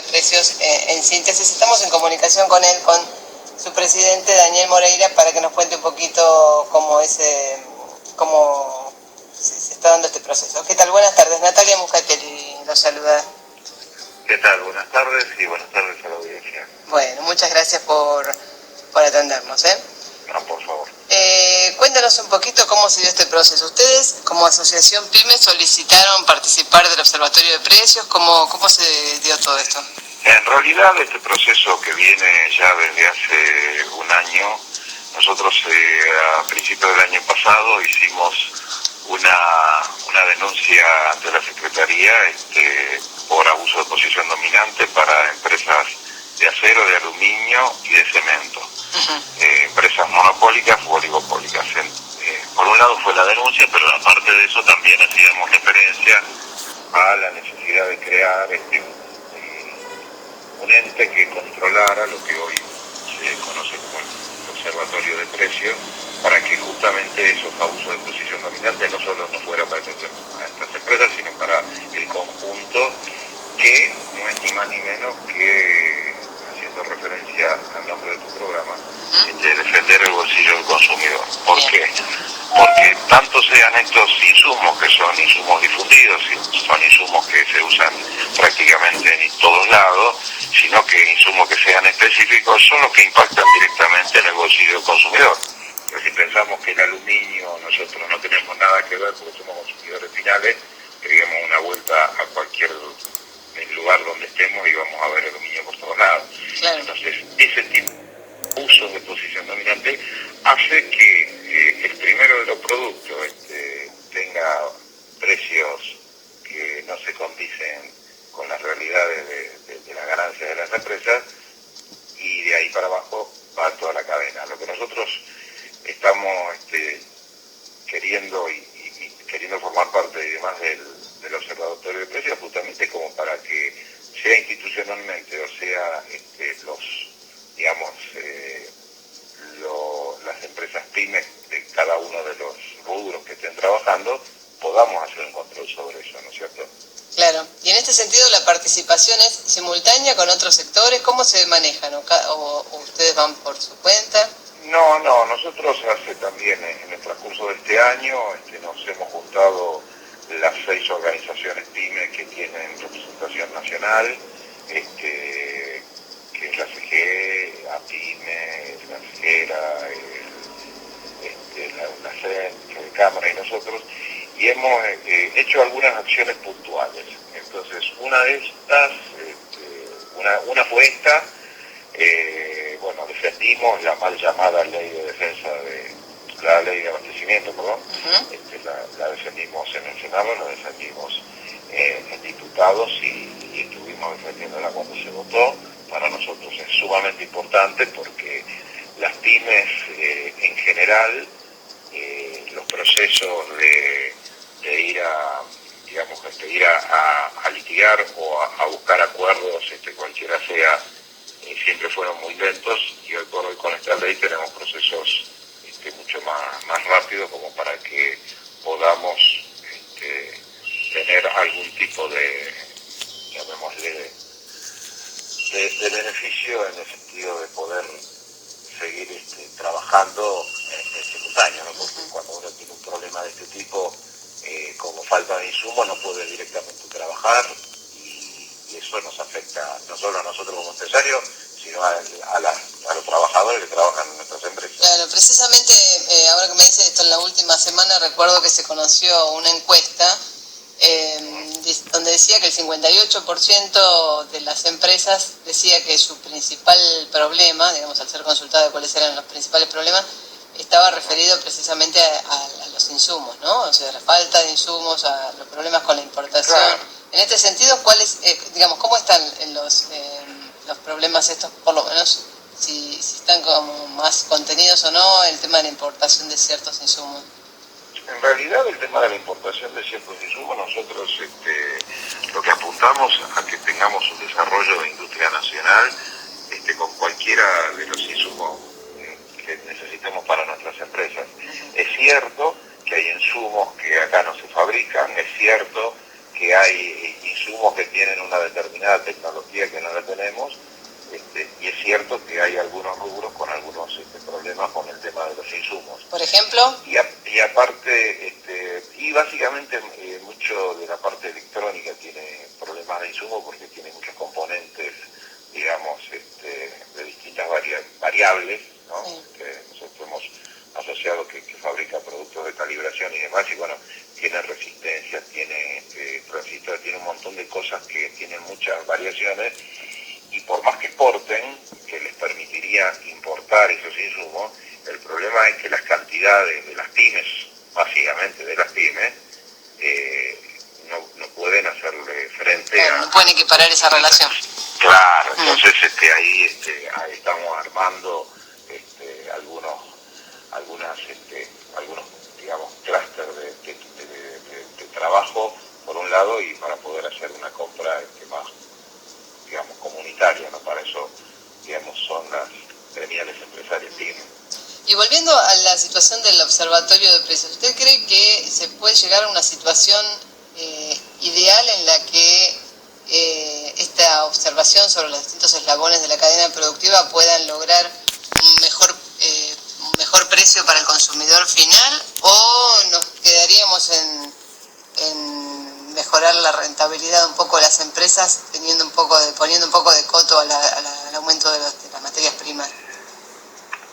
Precios, en síntesis, estamos en comunicación con él, con su presidente Daniel Moreira, para que nos cuente un poquito cómo se está dando este proceso. ¿Qué tal? Buenas tardes, Natalia Muscatelli los saluda. ¿Qué tal? Buenas tardes y buenas tardes a la audiencia. Bueno, muchas gracias por atendernos, ¿eh? No, por favor. Cuéntanos un poquito cómo se dio este proceso. Ustedes, como asociación PYME, solicitaron participar del Observatorio de Precios. ¿Cómo se dio todo esto? En realidad, este proceso que viene ya desde hace un año, nosotros a principios del año pasado hicimos una denuncia ante la Secretaría por abuso de posición dominante para empresas de acero, de aluminio y de cemento. Empresas monopólicas u oligopólicas. Por un lado fue la denuncia, pero aparte de eso también hacíamos referencia a la necesidad de crear un ente que controlara lo que hoy se conoce como el Observatorio de Precios, para que justamente esos abusos de posición dominante no solo no fueran para estas empresas, sino para el conjunto, que no es ni más ni menos que, haciendo referencia al nombre de tu programa, defender el bolsillo del consumidor. ¿Por qué? Porque tanto sean estos insumos, que son insumos difundidos, son insumos que se usan prácticamente en todos lados, sino que insumos que sean específicos son los que impactan directamente en el bolsillo del consumidor. Pero si pensamos que el aluminio, nosotros no tenemos nada que ver porque somos consumidores finales, peguemos una vuelta a cualquier lugar donde estemos y vamos a ver aluminio por todos lados. Claro. Entonces, ese tipo de uso de posición dominante hace que el primero de los productos tenga precios que no se condicen con las realidades de las ganancias de las empresas, y de ahí para abajo va toda la cadena. Lo que nosotros estamos queriendo y queriendo formar parte y demás del Observatorio de Precios, justamente como para que sea institucionalmente o sea las empresas pymes de cada uno de los rubros que estén trabajando, podamos hacer un control sobre eso, ¿no es cierto? Claro, y en este sentido la participación es simultánea con otros sectores. ¿Cómo se manejan? ¿O ustedes van por su cuenta? No, nosotros hace también en el transcurso de este año nos hemos juntado las 6 organizaciones PYME que tienen representación nacional, que es la CGE, APYME, la FERA, la CEN, la Cámara y nosotros, y hemos hecho algunas acciones puntuales. Entonces, una de estas, una fue esta. Defendimos la mal llamada ley de defensa la ley de abastecimiento, perdón. La defendimos en el Senado, la defendimos en diputados y estuvimos defendiéndola cuando se votó. Para nosotros es sumamente importante porque las pymes en general, los procesos de ir a litigar o a buscar acuerdos, cualquiera sea, siempre fueron muy lentos, y hoy por hoy con esta ley tenemos procesos mucho más rápidos, como para que podamos tener algún tipo de, llamémosle, de beneficio, en el sentido de poder seguir trabajando en simultáneo, ¿no? Porque cuando uno tiene un problema de este tipo, como falta de insumos, no puede directamente trabajar, y eso nos afecta no solo a nosotros como empresarios, sino a los trabajadores que trabajan en nuestras empresas. Claro, precisamente ahora que me dice esto, en la última semana recuerdo que se conoció una encuesta donde decía que el 58% de las empresas decía que su principal problema, digamos, al ser consultado de cuáles eran los principales problemas, estaba referido precisamente a los insumos, ¿no? O sea, la falta de insumos, a los problemas con la importación. Claro. En este sentido, ¿cómo están los problemas estos, por lo menos, si están como más contenidos o no, el tema de la importación de ciertos insumos? En realidad, el tema de la importación de ciertos insumos, nosotros lo que apuntamos a que tengamos un desarrollo de industria nacional con cualquiera de los insumos que necesitemos para nuestras empresas. Es cierto que hay insumos que acá no se fabrican, es cierto que hay insumos que tienen una determinada tecnología que no la tenemos, y es cierto que hay algunos rubros con algunos problemas con el tema de los insumos. Por ejemplo. Y aparte, y básicamente mucho de la parte electrónica tiene problemas de insumo porque tiene muchos componentes, digamos, de distintas variables, ¿no? Sí. Nosotros hemos asociado que fabrica productos de calibración y demás, y bueno, tiene resistencia, tiene transistor, tiene un montón de cosas que tienen muchas variaciones, y por más que exporten, que les permitiría importar esos insumos, el problema es que las cantidades de las pymes, básicamente de las pymes, no pueden hacerle frente a... No pueden equiparar esa relación. Claro, entonces ahí estamos armando algunos digamos clústeres de trabajo por un lado, y para poder hacer una compra más, digamos, comunitaria, ¿no? Para eso, digamos, son las gremiales empresarias pymes. Y volviendo a la situación del observatorio de precios, ¿usted cree que se puede llegar a una situación ideal en la que esta observación sobre los distintos eslabones de la cadena productiva puedan lograr un mejor precio para el consumidor final, o nos quedaríamos en mejorar la rentabilidad un poco de las empresas poniendo un poco de coto al aumento de las materias primas?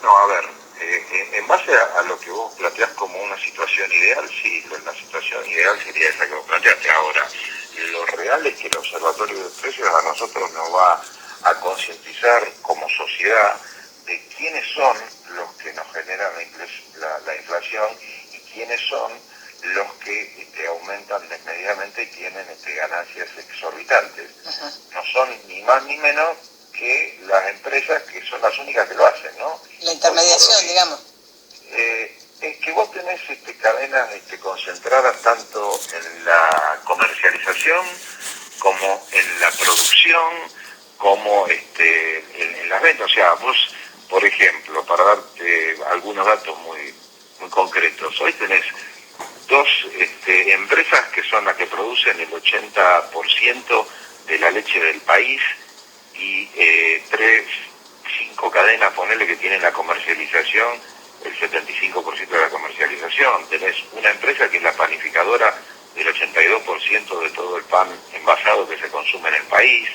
No, a ver, en base a lo que vos planteás como una situación ideal, sí, la situación ideal sería esa que vos planteaste. Ahora, lo real es que el Observatorio de Precios a nosotros nos va a concientizar como sociedad de quiénes son los que nos generan la inflación y quiénes son los que aumentan desmedidamente y tienen ganancias exorbitantes. No son ni más ni menos que las empresas que son las únicas que lo hacen, ¿no? La intermediación, digamos. Es que vos tenés cadenas concentradas tanto en la comercialización como en la producción, como en las ventas. O sea, vos, por ejemplo, para darte algunos datos muy concretos, hoy tenés dos empresas que son las que producen el 80% de la leche del país, y 5 cadenas, ponele, que tienen la comercialización, el 75% de la comercialización. Tenés una empresa que es la panificadora del 82% de todo el pan envasado que se consume en el país.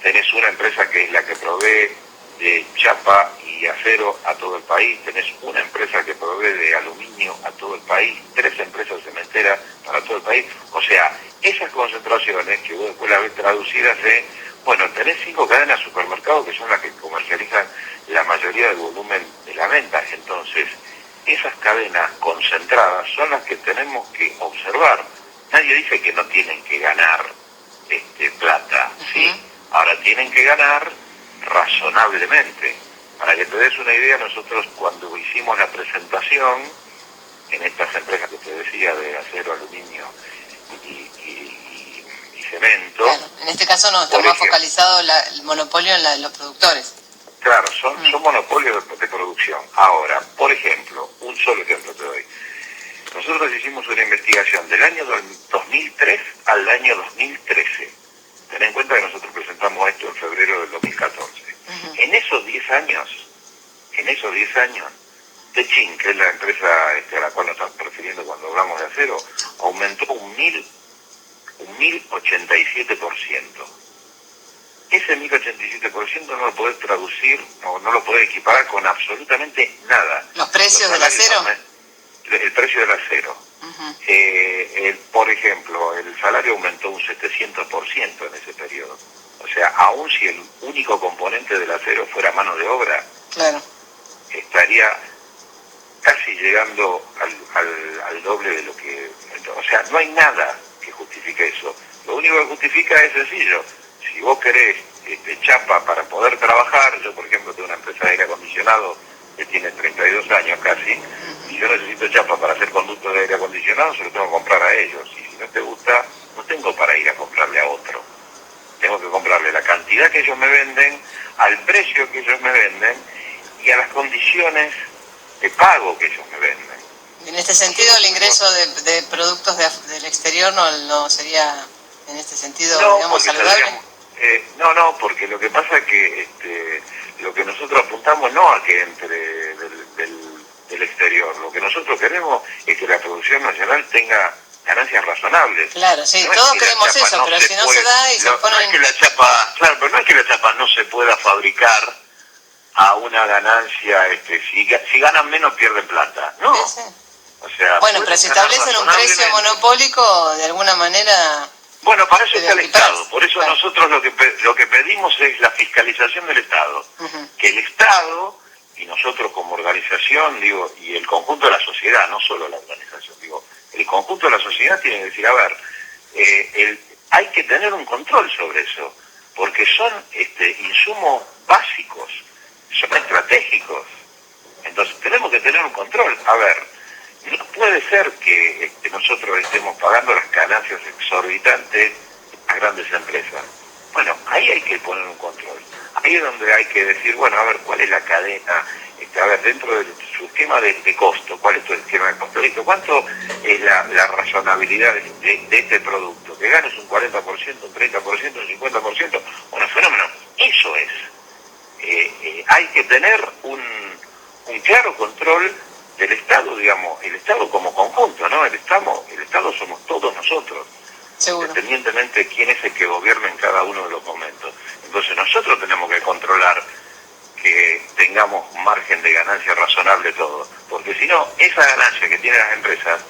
Tenés una empresa que es la que provee de chapa y acero a todo el país. Tenés una empresa que provee de aluminio a todo el país. 3 empresas cementeras para todo el país. O sea, esas concentraciones que vos después las ves traducidas bueno, tenés 5 cadenas de supermercados que son las que comercializan la mayoría del volumen de la venta. Entonces, esas cadenas concentradas son las que tenemos que observar. Nadie dice que no tienen que ganar plata, ¿sí? Ahora, tienen que ganar razonablemente. Para que te des una idea, nosotros cuando hicimos la presentación en estas empresas que te decía de acero, aluminio y cemento. Claro, en este caso no, está más focalizado el monopolio en los productores. Claro, son monopolios de producción. Ahora, por ejemplo, un solo ejemplo te doy. Nosotros hicimos una investigación del año 2003 al año 2013. Ten en cuenta que nosotros presentamos esto en febrero del 2014. En esos 10 años, Techin, que es la empresa a la cual nos estamos refiriendo cuando hablamos de acero, aumentó un 1087%. Ese 1087% no lo podés traducir, no lo podés equiparar con absolutamente nada. ¿Los precios del acero? El precio del acero. Por ejemplo, el salario aumentó un 700% en ese periodo. O sea, aun si el único componente del acero fuera mano de obra, claro, estaría casi llegando al doble de lo que... O sea, no hay nada que justifique eso. Lo único que justifica es sencillo. Si vos querés chapa para poder trabajar, yo por ejemplo tengo una empresa de aire acondicionado que tiene 32 años casi, y yo necesito chapa para hacer conducto de aire acondicionado, se lo tengo que comprar a ellos. Y si no te gusta, no tengo para ir a comprarle a otro. Tengo que comprarle la cantidad que ellos me venden, al precio que ellos me venden y a las condiciones de pago que ellos me venden. En este sentido, el ingreso de productos del exterior no sería en este sentido, No, digamos, porque saludable? no, porque lo que pasa es que lo que nosotros apuntamos no a que entre del exterior, lo que nosotros queremos es que la producción nacional tenga ganancias razonables. Claro, sí, No todos es que la queremos chapa eso, no pero se si no puede, se da y se no ponen... es que la chapa, claro, pero no es que la chapa no se pueda fabricar a una ganancia, si ganan menos pierden plata, no. Sí, sí. O sea, Bueno, pero si establecen un precio monopólico, de alguna manera... Bueno, para eso está el Estado, por eso claro. nosotros lo que pedimos es la fiscalización del Estado, que el Estado y nosotros como organización, digo, y el conjunto de la sociedad, no solo la organización, digo, el conjunto de la sociedad tiene que decir, a ver, hay que tener un control sobre eso, porque son insumos básicos, son estratégicos, entonces tenemos que tener un control. A ver, no puede ser que nosotros estemos pagando las ganancias exorbitantes a grandes empresas. Bueno, ahí hay que poner un control. Ahí es donde hay que decir, bueno, a ver, ¿cuál es la cadena? A ver, dentro de su esquema de costo, ¿cuál es tu esquema de costo? ¿Listo? ¿Cuánto es la razonabilidad de este producto? ¿Que ganes un 40%, un 30%, un 50%? Bueno, fenómeno. Eso es. Hay que tener un claro control del Estado, digamos, el Estado como conjunto, ¿no? El Estado somos todos nosotros, Seguro. Independientemente de quién es el que gobierna en cada uno de los momentos. Entonces nosotros tenemos que controlar que tengamos un margen de ganancia razonable todo, porque si no, esa ganancia que tienen las empresas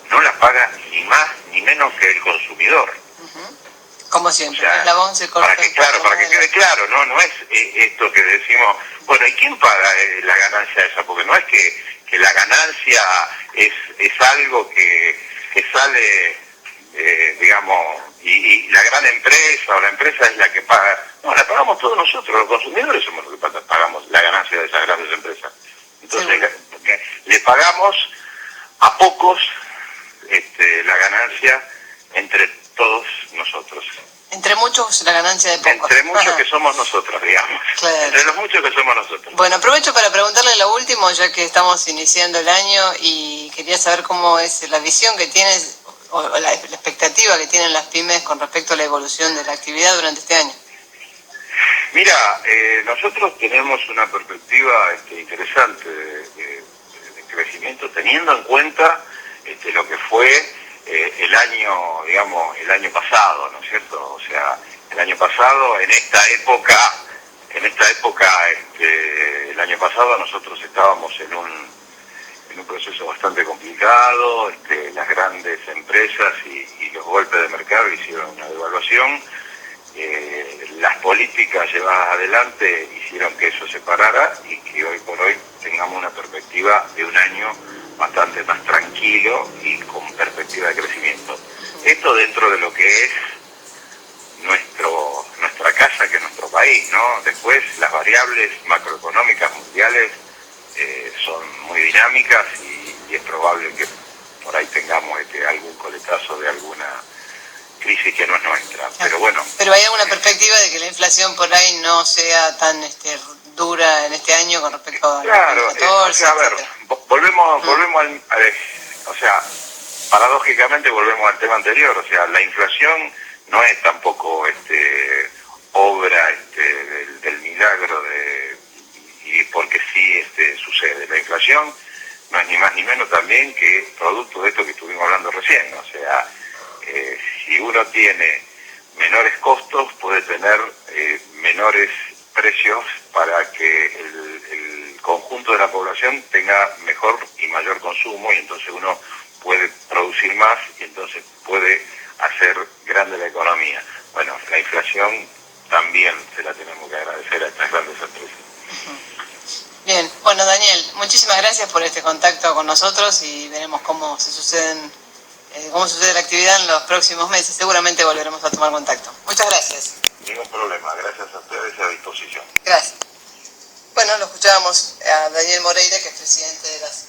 no la paga ni más ni menos que el consumidor. Como siempre, o sea, el eslabón se corta. Para que quede claro, no es esto que decimos, bueno, ¿y quién paga la ganancia esa? Porque no es que la ganancia es algo que sale, digamos, y la gran empresa o la empresa es la que paga. No, la pagamos todos nosotros, los consumidores somos los que pagamos la ganancia de esas grandes empresas. Entonces, le pagamos a pocos la ganancia entre todos nosotros. Entre muchos la ganancia de pocos. Entre muchos que somos nosotros, digamos. Claro. Entre los muchos que somos nosotros. Bueno, aprovecho para preguntarle lo último, ya que estamos iniciando el año, y quería saber cómo es la visión que tienes, o la expectativa que tienen las pymes con respecto a la evolución de la actividad durante este año. Mira, nosotros tenemos una perspectiva interesante de crecimiento, teniendo en cuenta lo que fue el año, digamos, el año pasado, ¿no es cierto? O sea, el año pasado, en esta época, el año pasado nosotros estábamos en un proceso bastante complicado, las grandes empresas y los golpes de mercado hicieron una devaluación, las políticas llevadas adelante hicieron que eso se parara y que hoy por hoy tengamos una perspectiva de un año bastante más tranquilo y con perspectiva de crecimiento. Esto dentro de lo que es nuestra casa, que es nuestro país, ¿no? Después las variables macroeconómicas mundiales son muy dinámicas y es probable que por ahí tengamos algún coletazo de alguna crisis que no es nuestra, pero bueno. Pero hay alguna perspectiva de que la inflación por ahí no sea tan dura en este año con respecto a 2014, o sea, a ver, volvemos o sea, paradójicamente volvemos al tema anterior, o sea, la inflación no es tampoco obra del milagro y porque sí sucede. La inflación no es ni más ni menos también que producto de esto que estuvimos hablando recién, o sea, si uno tiene menores costos puede tener menores precios para que el conjunto de la población tenga mejor y mayor consumo y entonces uno puede producir más y entonces puede hacer grande la economía. Bueno, la inflación también se la tenemos que agradecer a estas grandes empresas. Bien, bueno, Daniel, muchísimas gracias por este contacto con nosotros y veremos cómo sucede la actividad en los próximos meses. Seguramente volveremos a tomar contacto. Muchas gracias. Ningún problema, gracias a ustedes y a disposición. Gracias. Bueno, lo escuchábamos a Daniel Moreira, que es presidente de las